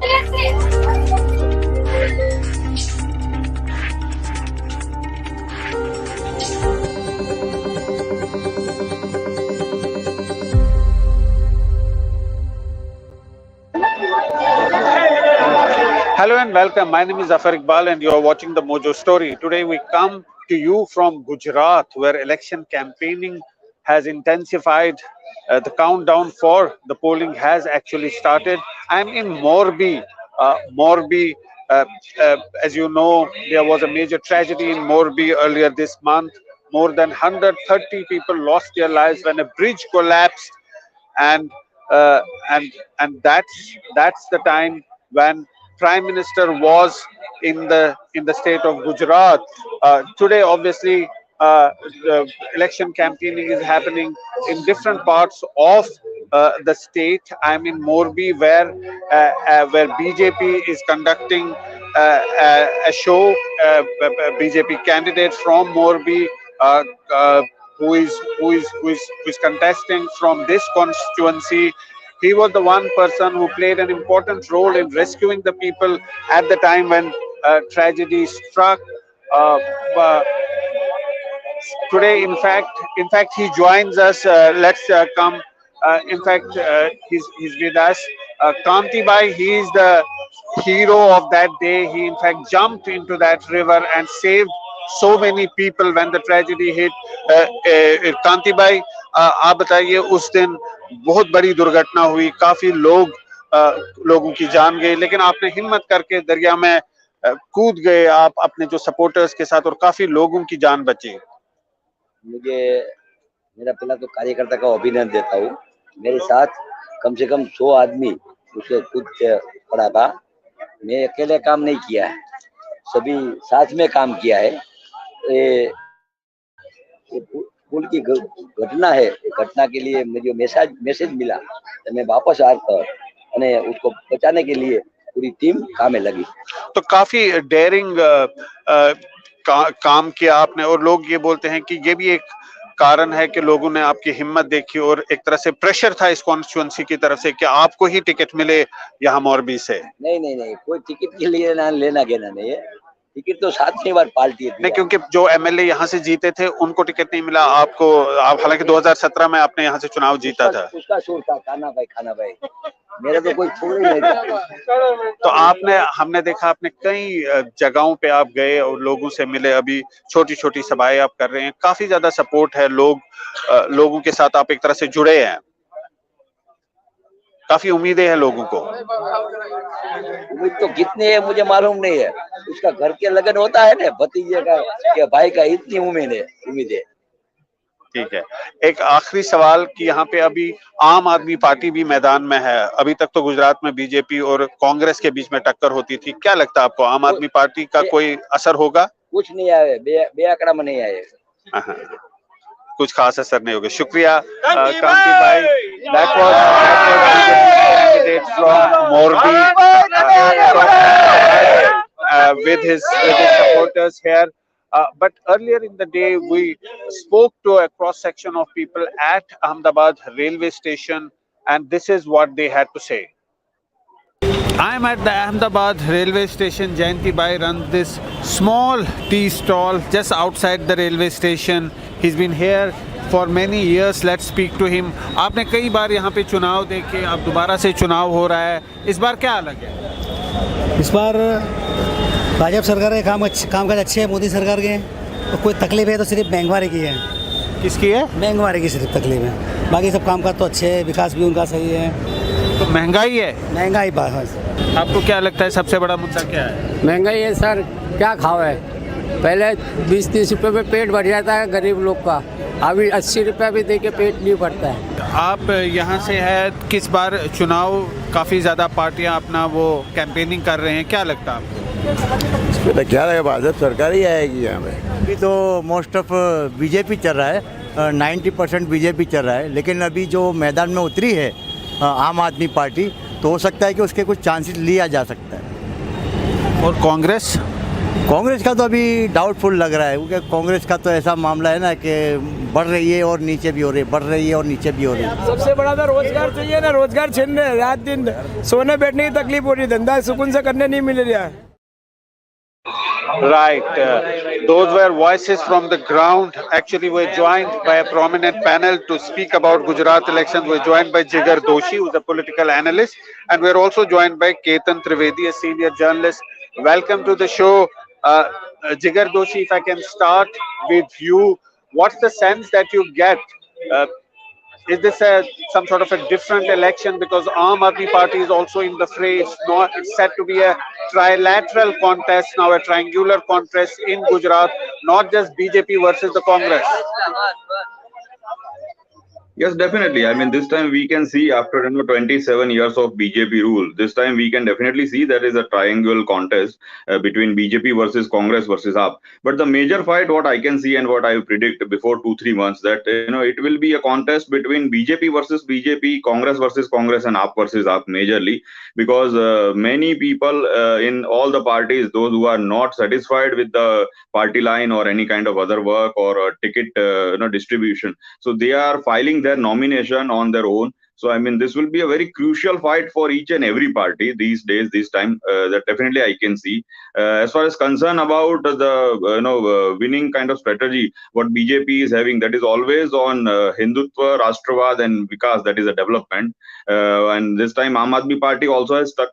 Hello and welcome. My name is Zaffar Iqbal and you are watching the Mojo Story. Today we come to you from Gujarat, where election campaigning has intensified. The countdown for the polling has actually started. I'm in Morbi. Morbi, as you know, there was a major tragedy in Morbi earlier this month. More than 130 people lost their lives when a bridge collapsed, and uh, and and that's the time when Prime Minister was in the state of Gujarat. Today, obviously, the election campaigning is happening in different parts of the state. I'm in Morbi, where BJP is conducting a show. BJP candidate from Morbi, uh, uh, who is contesting from this constituency. He was the one person who played an important role in rescuing the people at the time when tragedy struck. Uh, uh, Today, in fact, he joins us. Let's come. He's with us. Kanti Bhai, he is the hero of that day. He in fact jumped into that river and saved so many people when the tragedy hit. कांति भाई, आप बताइए, उस दिन बहुत बड़ी दुर्घटना हुई, काफी लोगों की जान गई, लेकिन आपने हिम्मत करके दरिया में कूद गए, आप अपने जो सपोर्टर्स के साथ, और काफी लोगों की जान बची। मुझे मेरा पहला तो कार्यकर्ता का अभिनंदन देता हूँ। मेरे साथ कम से कम 100 आदमी उसके कूद के पड़ा था। मैं अकेले काम नहीं किया है, सभी साथ में काम किया है। ये पुल की घटना है, घटना के लिए मुझे मैसेज मिला तो मैं वापस आकर और उसको बचाने के लिए पूरी टीम काम में लगी। तो काफी डेयरिंग काम किया आपने, और लोग ये बोलते हैं कि ये भी एक कारण है कि लोगों ने आपकी हिम्मत देखी और एक तरह से प्रेशर था इस कॉन्स्टिट्यूएंसी की तरफ से कि आपको ही टिकट मिले यहाँ मोरबी से। नहीं, कोई टिकट के लिए लेना देना नहीं है, टिकट तो 7 बार पार्टी नहीं, क्योंकि जो एमएलए यहाँ से जीते थे उनको टिकट नहीं मिला, आपको। आप हालांकि 2017 में आपने यहाँ से चुनाव जीता था। उसका शोर था, खाना भाई मेरा तो कोई छोड़ नहीं था। तो हमने देखा, आपने कई जगहों पे आप गए और लोगों से मिले, अभी छोटी छोटी सभाएं आप कर रहे हैं, काफी ज्यादा सपोर्ट है, लोगों के साथ आप एक तरह से जुड़े हैं, काफी उम्मीदें हैं लोगों को। उम्मीद तो कितनी है मुझे मालूम नहीं है, उसका घर के लगन होता है ना, भतीजे का या भाई का, इतनी उम्मीद है। ठीक है, एक आखिरी सवाल कि यहाँ पे अभी आम आदमी पार्टी भी मैदान में है। अभी तक तो गुजरात में बीजेपी और कांग्रेस के बीच में टक्कर होती थी, क्या लगता है आपको, आम आदमी पार्टी का कोई असर होगा? कुछ नहीं आए, बेआकड़ा में नहीं आए, कुछ खास असर नहीं होगा। शुक्रिया कांति भाई। That was candidate from Morbi with his supporters here. But earlier in the day, we spoke to a cross section of people at Ahmedabad railway station, and this is what they had to say. I am at the Ahmedabad railway station. Jayanti Bhai runs this small tea stall just outside the railway station. He's been here for many years. Let's speak to him. आपने कई बार यहाँ पे चुनाव देखे, अब दोबारा से चुनाव हो रहा है, इस बार क्या अलग है? इस बार भाजपा सरकार के कामकाज अच्छे हैं, मोदी सरकार के, तो कोई तकलीफ है तो सिर्फ महंगाई की है। किसकी है? महंगाई की सिर्फ तकलीफ है, बाकी सब कामकाज तो अच्छे है, विकास भी उनका सही है। तो महंगाई है? महंगाई बस। आपको क्या लगता है सबसे बड़ा मुद्दा क्या है? महंगाई है सर, क्या खाओ है। पहले 20-30 रुपये में पेट भर जाता है गरीब लोग का, अभी 80 रुपया भी दे के पेट नहीं भरता है। आप यहाँ से है, किस बार चुनाव काफ़ी ज़्यादा पार्टियाँ अपना वो कैंपेनिंग कर रहे हैं, क्या लगता है आपको? तो क्या लगा, भाजपा सरकार ही आएगी यहाँ पे। अभी तो मोस्ट ऑफ बीजेपी चल रहा है, 90% बीजेपी चल रहा है, लेकिन अभी जो मैदान में उतरी है आम आदमी पार्टी, तो हो सकता है कि उसके कुछ चांसेस लिया जा सकता है। और कांग्रेस? कांग्रेस का तो अभी डाउटफुल लग रहा है, क्योंकि कांग्रेस का तो ऐसा मामला है ना कि बढ़ रही है और नीचे भी हो रही है, बढ़ रही है और नीचे भी हो रही है। सबसे बड़ा तो रोजगार चाहिए ना, रोजगार छीन रहे, रात दिन सोने बैठने की तकलीफ हो रही है, धंधा सुकून से करने नहीं मिल रहा है। Right. Those were voices from the ground. Actually, we're joined by a prominent panel to speak about Gujarat elections. We're joined by Jigar Doshi, who's a political analyst, and we're also joined by Ketan Trivedi, a senior journalist. Welcome to the show. Jigar Doshi, if I can start with you, what's the sense that you get? Uh, is this some sort of a different election because Aam Aadmi Party is also in the fray? It's set to be a trilateral contest now, a triangular contest in Gujarat, not just BJP versus the Congress. Yes, definitely. I mean, this time we can see after 27 years of BJP rule, this time we can definitely see there is a triangle contest between BJP versus Congress versus AAP. But the major fight, what I can see and what I predict before 2-3 months, that it will be a contest between BJP versus BJP, Congress versus Congress, and AAP versus AAP majorly, because many people in all the parties, those who are not satisfied with the party line or any kind of other work or ticket distribution, so they are filing their nomination on their own. So I mean, this will be a very crucial fight for each and every party these days, this time, that definitely I can see. As far as concern about the winning kind of strategy, what BJP is having, that is always on Hindutva, Rashtravad and Vikas, that is a development. And this time Aam Aadmi Party also has stuck,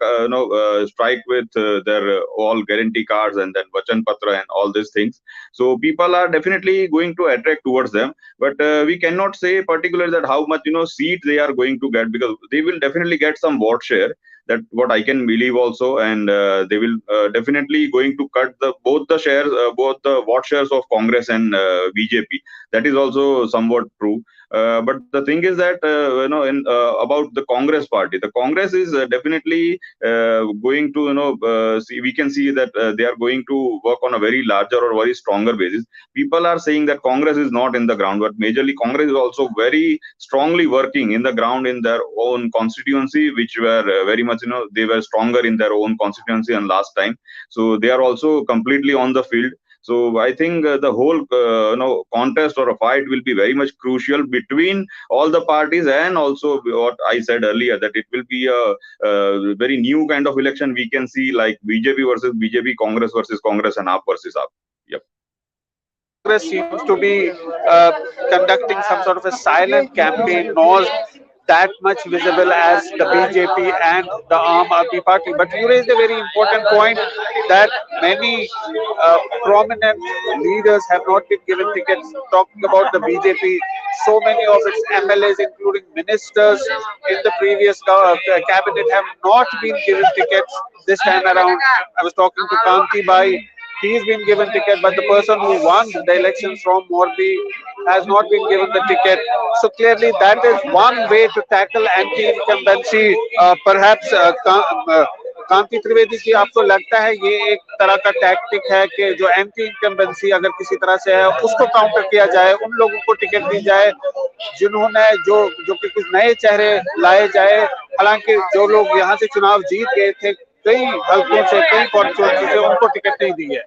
strike with their all guarantee cards and then Vachan Patra and all these things. So people are definitely going to attract towards them, but we cannot say particularly that how much seat they are going to get, because they will definitely get some vote share. That what I can believe also, and they will definitely going to cut both the shares, both the vote shares of Congress and BJP. That is also somewhat true. But the thing is that about the Congress party, the Congress is definitely going to see. We can see that they are going to work on a very larger or very stronger basis. People are saying that Congress is not in the ground, but majorly Congress is also very strongly working in the ground in their own constituency, which were very much they were stronger in their own constituency and last time. So they are also completely on the field. So I think the whole contest or a fight will be very much crucial between all the parties, and also what I said earlier, that it will be a very new kind of election. We can see like BJP versus BJP, Congress versus Congress, and AAP versus AAP. Yep. Congress seems to be conducting some sort of a silent campaign, not that much visible as the BJP and the Aam Aadmi Party. But you raised a very important point that many prominent leaders have not been given tickets. Talking about the BJP, so many of its MLAs, including ministers in the previous cabinet, have not been given tickets this time around. I was talking to Kanti Bai. He's been given ticket, but the person who won the elections from Morbi has not been given the ticket. So clearly, that is one way to tackle anti-incumbency. Perhaps कांति त्रिवेदी जी, आपको लगता है ये एक तरह का tactic है कि जो एंटी इनकम्बेंसी अगर किसी तरह से है उसको काउंटर किया जाए, उन लोगों को टिकट दी जाए जिन्होंने जो कि कुछ नए चेहरे लाए जाए। हालांकि जो लोग यहाँ से चुनाव जीत गए थे कई हल्कों से, कई कॉन्स्टिट्यूएंसी से, उनको टिकट नहीं दी है।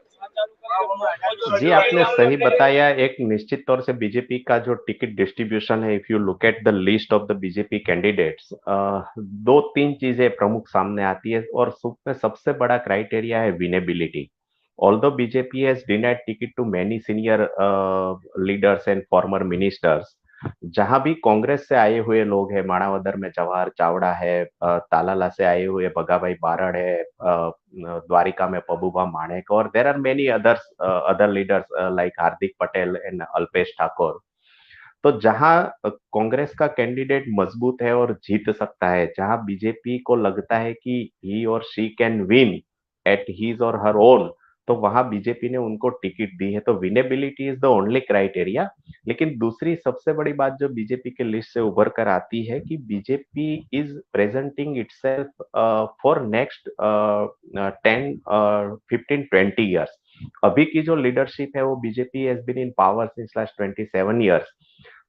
जी, आपने सही बताया। एक निश्चित तौर से बीजेपी का जो टिकट डिस्ट्रीब्यूशन है, if you look at the list of the BJP candidates, 2-3 चीजें प्रमुख सामने आती है और उसमें सबसे बड़ा क्राइटेरिया है winnability. Although BJP has denied ticket to many senior leaders and former ministers, जहां भी कांग्रेस से आए हुए लोग हैं, माणावदर में जवाहर चावड़ा है, तालाला से आए हुए भगाभाई बारड़ है, द्वारिका में पबूबा माणेक, और there are many other leaders like Hardik Patel and Alpesh Thakor. तो जहां कांग्रेस का कैंडिडेट मजबूत है और जीत सकता है, जहां बीजेपी को लगता है कि ही और she can win at his और हर ओन, तो वहां बीजेपी ने उनको टिकट दी है। तो winnability is the only criteria. लेकिन दूसरी सबसे बड़ी बात जो बीजेपी के लिस्ट से उभर कर आती है कि BJP is presenting itself for next 10, 15, 20 years. अभी की जो लीडरशिप है वो BJP has been in power since last 27 years.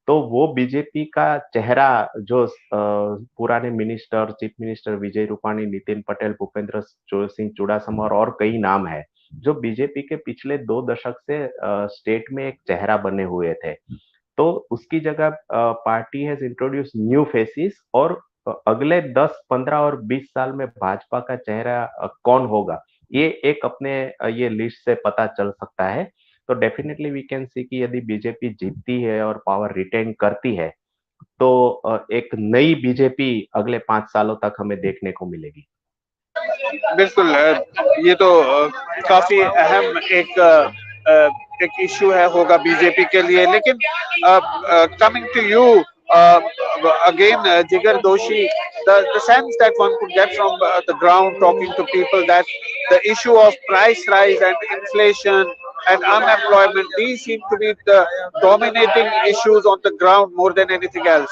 तो वो बीजेपी का चेहरा जो पुराने minister, chief minister Vijay Rupani, Nitin Patel, Bhupendra Singh Chudasama और कई नाम है, जो बीजेपी के पिछले 2 दशक से स्टेट में एक चेहरा बने हुए थे, तो उसकी जगह party has introduce new faces, और अगले 10, 15 और 20 साल में भाजपा का चेहरा कौन होगा, ये एक अपने ये लिस्ट से पता चल सकता है। तो डेफिनेटली वी कैन सी कि यदि बीजेपी जीतती है और पावर रिटेन करती है, तो एक नई बीजेपी अगले 5 सालों तक हमें देखने को मिलेगी। बिल्कुल, ये तो काफी अहम एक इशू है होगा बीजेपी के लिए। लेकिन coming to you again, Jigar Doshi, the sense that one could get from the ground talking to people, that the issue of price rise and inflation and unemployment, these seem to be the dominating issues on the ground more than anything else.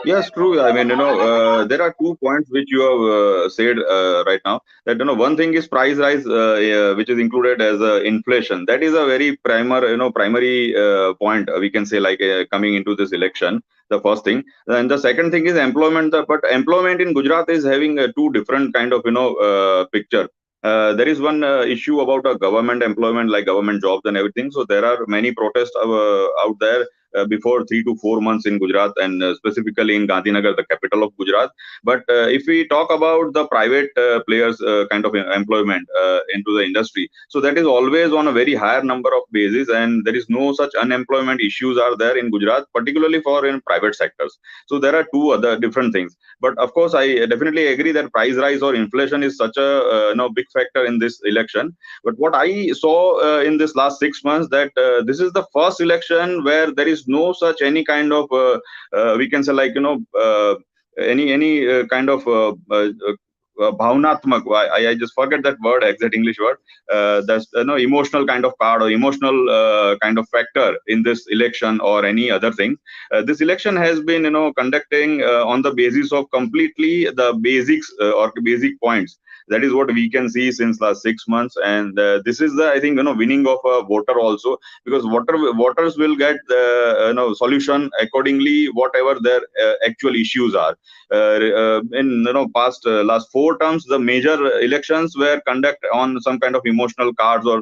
Yes, true. I mean, there are 2 points which you have said right now. That one thing is price rise, which is included as inflation. That is a very primary point, we can say, like coming into this election. The first thing, and the second thing is employment. But employment in Gujarat is having two different kind of picture. There is one issue about government employment, like government jobs and everything. So there are many protests out there before 3 to 4 months in Gujarat, and specifically in Gandhinagar, the capital of Gujarat. But if we talk about the private players kind of employment into the industry, so that is always on a very higher number of bases, and there is no such unemployment issues are there in Gujarat, particularly for in private sectors. So there are two other different things. But of course, I definitely agree that price rise or inflation is such a big factor in this election. But what I saw in this last 6 months, that this is the first election where there is no such any kind of we can say, like any kind of bhavnatmak, I just forget that word, exact English word, that's emotional kind of card or emotional kind of factor in this election or any other thing. This election has been conducting on the basis of completely the basics or basic points. That is what we can see since last 6 months, and this is the, I think, winning of a voter also, because voters will get the solution accordingly, whatever their actual issues are. In past last 4 terms, the major elections were conducted on some kind of emotional cards or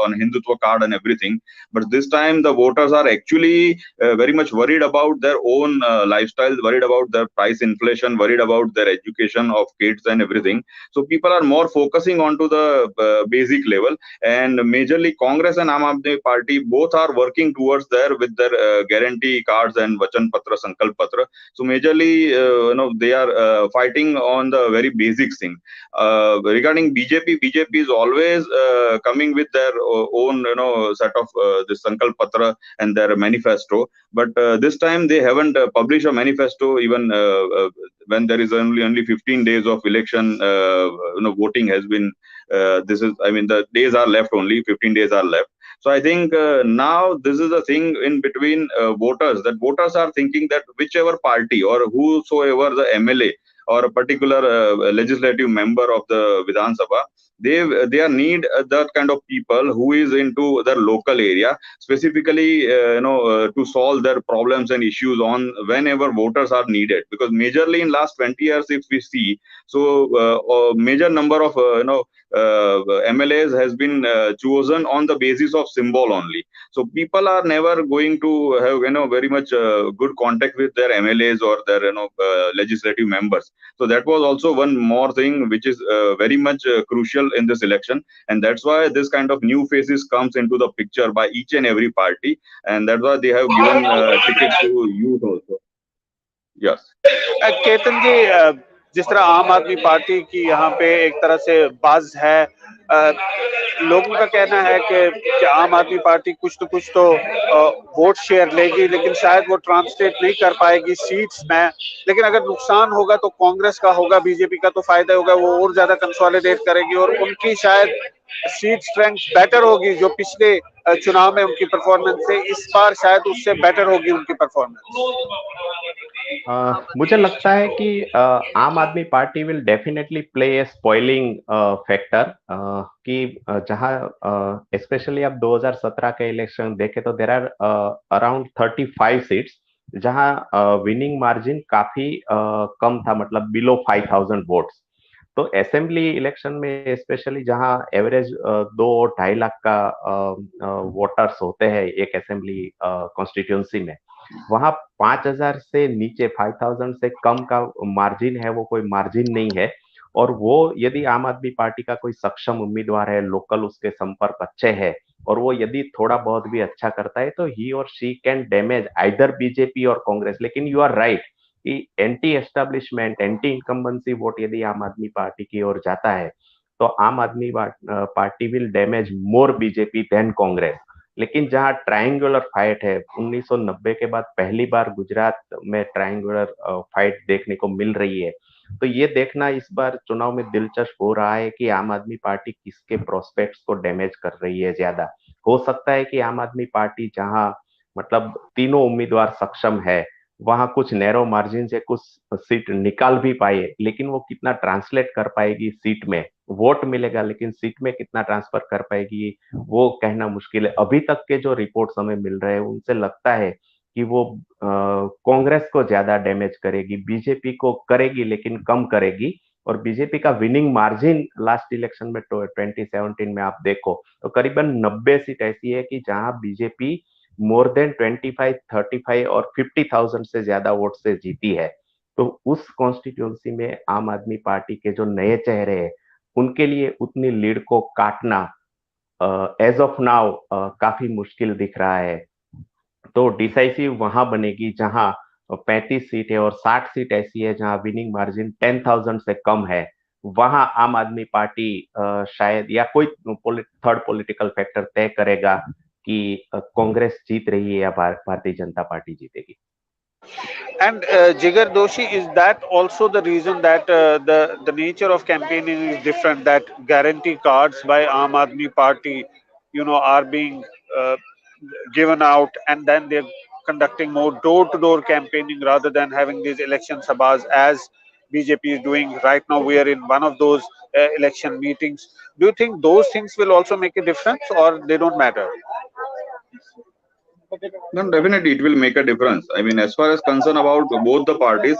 on Hindutva card and everything. But this time the voters are actually very much worried about their own lifestyle, worried about their price inflation, worried about their education of kids and everything. So people are more focusing onto the basic level, and majorly Congress and Aam Aadmi Party both are working towards there with their guarantee cards and Vachan Patra, Sankalp Patra. So majorly they are fighting on the very basic thing. Regarding BJP is always coming with their own set of this Sankalp Patra and their manifesto. But this time they haven't published a manifesto even when there is only 15 days of election. Voting has been the days are left, only 15 days are left. So I think now this is the thing in between voters, that voters are thinking that whichever party or whosoever the MLA or a particular legislative member of the Vidhan Sabha, they are need that kind of people who is into their local area, specifically to solve their problems and issues on whenever voters are needed. Because majorly in last 20 years, if we see, so major number of MLAs has been chosen on the basis of symbol only. So people are never going to have very much good contact with their MLAs or their legislative members. So that was also one more thing which is very much crucial in this election, and that's why this kind of new faces comes into the picture by each and every party, and that's why they have given tickets to youth also. Yes. Ketan ji, जिस तरह आम Aadmi party की यहाँ पे एक तरह से बाज है, लोगों का कहना है कि आम आदमी पार्टी कुछ तो वोट शेयर लेगी, लेकिन शायद वो ट्रांसलेट नहीं कर पाएगी सीट्स में। लेकिन अगर नुकसान होगा तो कांग्रेस का होगा, बीजेपी का तो फायदा होगा, वो और ज्यादा कंसोलिडेट करेगी और उनकी शायद सीट स्ट्रेंथ बेटर होगी, जो पिछले चुनाव में उनकी परफॉर्मेंस से इस बार शायद उससे बेटर होगी उनकी परफॉर्मेंस। मुझे लगता है कि आम Aadmi Party will definitely play A spoiling factor, कि जहां स्पेशली अब 2017 के इलेक्शन देखे तो देर आर अराउंड 35 सीट्स जहां विनिंग मार्जिन काफी कम था, मतलब बिलो 5000 वोट्स। तो असेंबली इलेक्शन में स्पेशली जहां एवरेज 2-2.5 लाख का वोटर्स होते हैं एक असेंबली कॉन्स्टिट्यूंसी में, वहां 5,000 से नीचे 5,000 से कम का मार्जिन है, वो कोई मार्जिन नहीं है। और वो यदि आम आदमी पार्टी का कोई सक्षम उम्मीदवार है, लोकल उसके संपर्क अच्छे है, और वो यदि थोड़ा बहुत भी अच्छा करता है, तो ही और she can damage either BJP और कांग्रेस। लेकिन यू आर राइट कि anti establishment, anti incumbency vote यदि आम आदमी पार्टी की ओर जाता है, तो Aam Aadmi Party will damage more BJP than Congress. लेकिन जहां ट्रायंगुलर फाइट है, 1990 के बाद पहली बार गुजरात में ट्रायंगुलर फाइट देखने को मिल रही है, तो ये देखना इस बार चुनाव में दिलचस्प हो रहा है कि आम आदमी पार्टी किसके प्रोस्पेक्ट्स को डैमेज कर रही है ज्यादा। हो सकता है कि आम आदमी पार्टी जहां मतलब तीनों उम्मीदवार सक्षम है, वहां कुछ नैरो मार्जिन से कुछ सीट निकाल भी पाए, लेकिन वो कितना ट्रांसलेट कर पाएगी सीट में, वोट मिलेगा लेकिन सीट में कितना ट्रांसफर कर पाएगी वो कहना मुश्किल है। अभी तक के जो रिपोर्ट्स हमें मिल रहे हैं उनसे लगता है कि वो कांग्रेस को ज्यादा डैमेज करेगी, बीजेपी को करेगी लेकिन कम करेगी। और बीजेपी का विनिंग मार्जिन लास्ट इलेक्शन में 2017 में आप देखो तो करीबन 90 सीट ऐसी है कि जहां बीजेपी मोर देन 25, 35 और 50,000 से ज्यादा वोट से जीती है। तो उस कॉन्स्टिट्यूंसी में आम आदमी पार्टी के जो नए चेहरे हैं उनके लिए उतनी लीड को काटना एज ऑफ नाउ काफी मुश्किल दिख रहा है। तो डिसाइसिव वहां बनेगी जहां 35 सीट है और 60 सीट ऐसी है जहां विनिंग मार्जिन 10,000 से कम है। वहां आम आदमी पार्टी शायद या कोई थर्ड पॉलिटिकल फैक्टर तय करेगा कि कांग्रेस जीत रही है या भारतीय जनता पार्टी जीतेगी। And Jigar Doshi, is that also the reason that the nature of campaigning is different? That guarantee cards by Aam Aadmi Party, are being uh, given out, and then they're conducting more door-to-door campaigning rather than having these election sabhas as BJP is doing right now. We are in one of those election meetings. Do you think those things will also make a difference, or they don't matter? No, definitely it will make a difference. I mean, as far as concern about both the parties,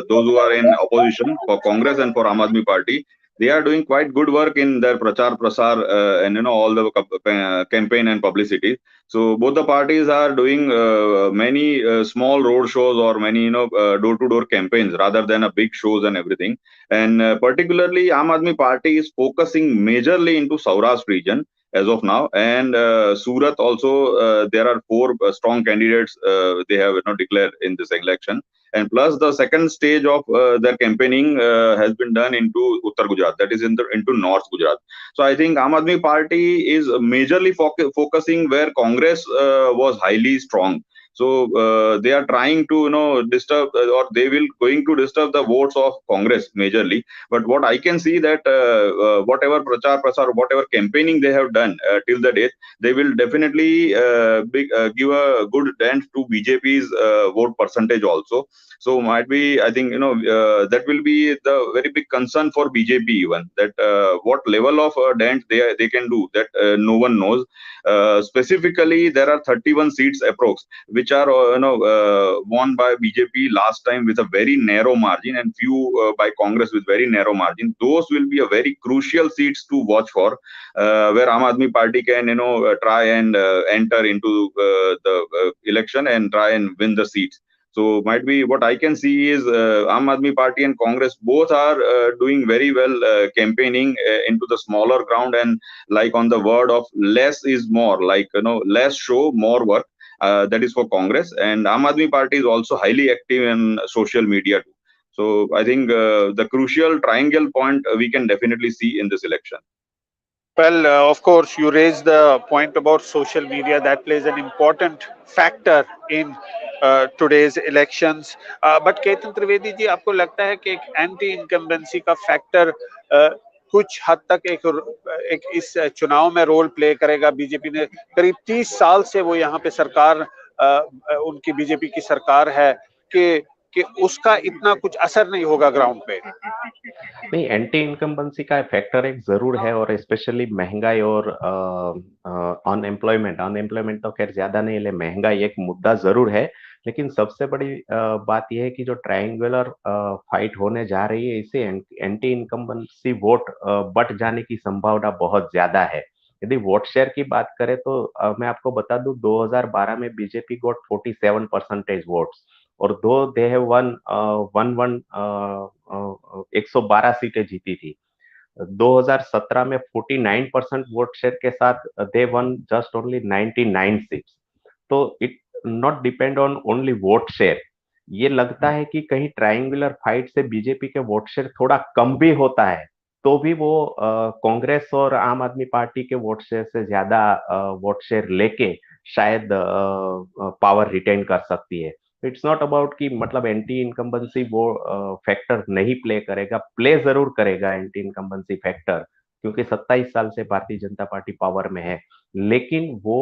those who are in opposition for Congress and for Aam Aadmi Party, they are doing quite good work in their prachar prasar and all the campaign and publicity. So both the parties are doing many small road shows or many door-to-door campaigns rather than a big shows and everything. And particularly Aam Aadmi Party is focusing majorly into Saurashtra region as of now, and Surat also, there are 4 strong candidates they have declared in this election, and plus the second stage of their campaigning has been done into Uttar Gujarat, that is into North Gujarat. So I think Aam Aadmi Party is majorly focusing where Congress was highly strong. So they are trying to disturb or they will going to disturb the votes of Congress majorly. But what I can see that whatever prachar prasar, whatever campaigning they have done till the date, they will definitely give a good dent to BJP's vote percentage also. So might be, I think that will be the very big concern for BJP even, that what level of dent they can do, that no one knows. Specifically, there are 31 seats approx, which are won by BJP last time with a very narrow margin, and few by Congress with very narrow margin. Those will be a very crucial seats to watch for, where Aam Aadmi Party can try and enter into the election and try and win the seats. So might be what I can see is Aam Aadmi Party and Congress both are doing very well campaigning into the smaller ground, and like on the word of less is more, like less show, more work. That is for Congress, and Aam Aadmi Party is also highly active in social media too. So I think the crucial triangle point we can definitely see in this election. Well, of course, you raised the point about social media. That plays an important factor in today's elections. But Ketan Trivedi ji, आपको लगता है कि एक anti incumbency का factor कुछ हद तक एक इस चुनाव में रोल प्ले करेगा? बीजेपी ने करीब 30 साल से वो यहाँ पे सरकार, उनकी बीजेपी की सरकार है कि उसका इतना कुछ असर नहीं होगा ग्राउंड पे? नहीं, एंटी इनकम्बेंसी का फैक्टर एक जरूर है, और स्पेशली महंगाई और अनएम्प्लॉयमेंट तो खैर ज्यादा नहीं, ले महंगाई एक मुद्दा जरूर है। लेकिन सबसे बड़ी बात यह है कि जो ट्रायंगुलर फाइट होने जा रही है, इसे एंटी इनकम्बेंसी वोट बट जाने की संभावना बहुत ज्यादा है। यदि वोट शेयर की बात करें तो मैं आपको बता दूं 2012 में बीजेपी गॉट 47% वोट्स और दो दे हैव वन 112 सीटें जीती थी। 2017 में 49% वोट शेयर के साथ दे वन जस्ट ओनली 99 सीट्स। तो it not depend on only vote share. ये लगता है कि कहीं ट्रायंगुलर फाइट से बीजेपी के वोट शेयर थोड़ा कम भी होता है तो भी वो कांग्रेस और आम आदमी पार्टी के वोट शेयर से ज्यादा वोट शेयर लेके शायद पावर रिटेन कर सकती है। इट्स नॉट अबाउट कि मतलब एंटी इनकम्बेंसी वो फैक्टर नहीं प्ले करेगा, प्ले जरूर करेगा एंटी इनकम्बेंसी फैक्टर, क्योंकि 27 साल से भारतीय जनता पार्टी पावर में है, लेकिन वो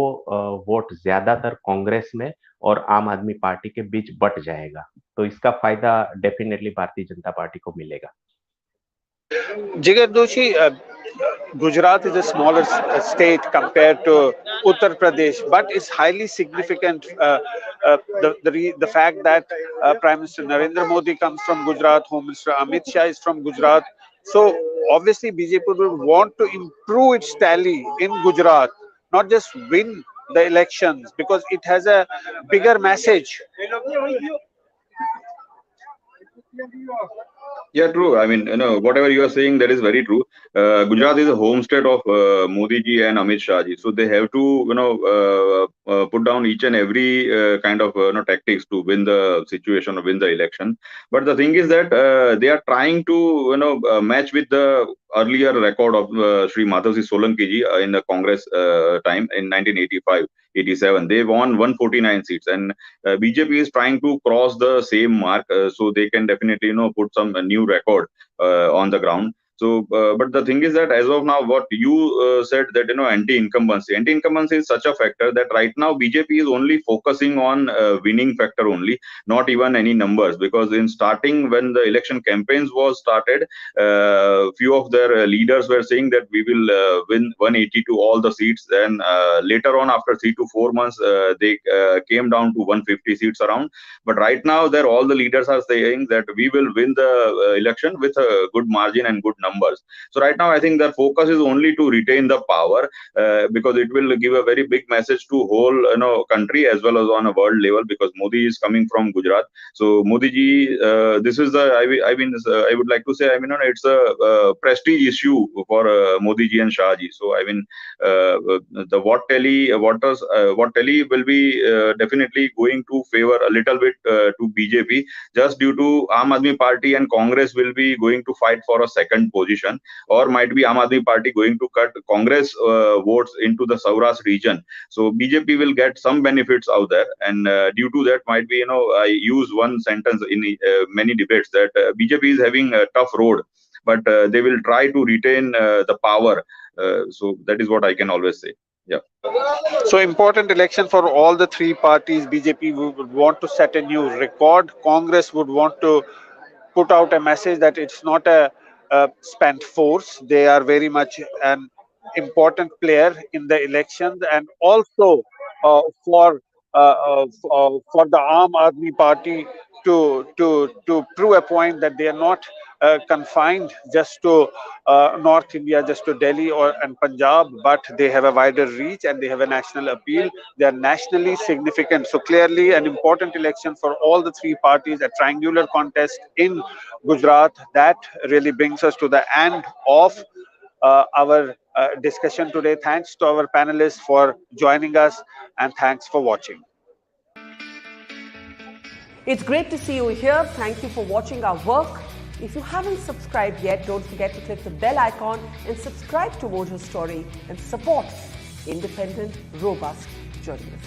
वोट ज्यादातर कांग्रेस में और आम आदमी पार्टी के बीच बट जाएगा, तो इसका फायदा डेफिनेटली भारतीय जनता पार्टी को मिलेगा। Jigar Doshi, Gujarat is a smaller state compared to Uttar Pradesh, but it's highly significant. The fact that Prime Minister Narendra Modi comes from Gujarat, Home Minister Amit Shah is from Gujarat. So obviously BJP will want to improve its tally in Gujarat, not just win the elections, because it has a bigger message. Yeah, true. I mean, whatever you are saying, that is very true. Gujarat is a home state of Modi ji and Amit Shah ji, so they have to, put down each and every kind of tactics to win the situation or win the election. But the thing is that they are trying to, match with the earlier record of Sri Madhavji Solanki ji in the Congress time in 1985-87. They won 149 seats, and BJP is trying to cross the same mark, so they can definitely put some new record on the ground. So, but the thing is that as of now, what you said that anti-incumbency is such a factor that right now BJP is only focusing on winning factor only, not even any numbers. Because in starting, when the election campaigns was started, few of their leaders were saying that we will win 182 all the seats. Then later on, after 3 to 4 months, they came down to 150 seats around. But right now, all the leaders are saying that we will win the election with a good margin and good numbers. So right now, I think their focus is only to retain the power, because it will give a very big message to whole country as well as on a world level, because Modi is coming from Gujarat. So Modi ji, this is the I would like to say, it's a prestige issue for Modi ji and Shah ji. So I mean, the what tally will be definitely going to favor a little bit to BJP, just due to Aam Aadmi Party and Congress will be going to fight for a second position, or might be Aam Aadmi Party going to cut Congress votes into the Saurashtra region. So BJP will get some benefits out there, and due to that, might be I use one sentence in many debates that BJP is having a tough road, but they will try to retain the power. So that is what I can always say. Yeah. So important election for all the three parties. BJP would want to set a new record. Congress would want to put out a message that it's not a spent force. They are very much an important player in the elections, and also for the Aam Aadmi Party to prove a point that they are not confined just to North India, just to Delhi and Punjab, but they have a wider reach and they have a national appeal. They are nationally significant. So clearly an important election for all the three parties, a triangular contest in Gujarat. That really brings us to the end of our discussion today. Thanks to our panelists for joining us, and thanks for watching. It's great to see you here. Thank you for watching our work. If you haven't subscribed yet, don't forget to click the bell icon and subscribe to Mojo Story and support independent, robust journalism.